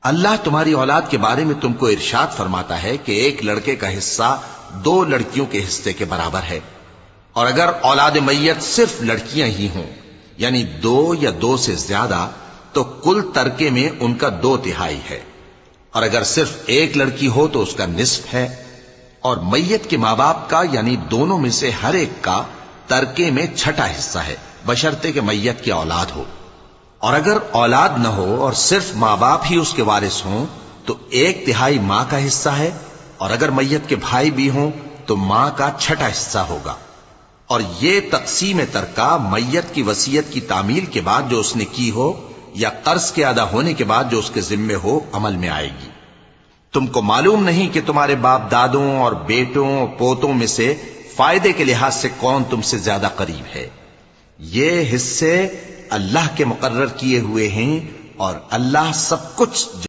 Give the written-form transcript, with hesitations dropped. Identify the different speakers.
Speaker 1: اللہ تمہاری اولاد کے بارے میں تم کو ارشاد فرماتا ہے کہ ایک لڑکے کا حصہ 2 لڑکیوں کے حصے کے برابر ہے، اور اگر اولاد میت صرف لڑکیاں ہی ہوں یعنی 2 یا 2 سے زیادہ تو کل ترکے میں ان کا 2/3 ہے، اور اگر صرف ایک لڑکی ہو تو اس کا نصف ہے، اور میت کے ماں باپ کا یعنی دونوں میں سے ہر ایک کا ترکے میں 6واں حصہ ہے، بشرطے کہ میت کی اولاد ہو، اور اگر اولاد نہ ہو اور صرف ماں باپ ہی اس کے وارث ہوں تو 1/3 ماں کا حصہ ہے، اور اگر میت کے بھائی بھی ہوں تو ماں کا 6واں حصہ ہوگا۔ اور یہ تقسیم ترکہ میت کی وصیت کی تعمیل کے بعد جو اس نے کی ہو یا قرض کے ادا ہونے کے بعد جو اس کے ذمے ہو عمل میں آئے گی۔ تم کو معلوم نہیں کہ تمہارے باپ دادوں اور بیٹوں اور پوتوں میں سے فائدے کے لحاظ سے کون تم سے زیادہ قریب ہے۔ یہ حصے اللہ کے مقرر کیے ہوئے ہیں، اور اللہ سب کچھ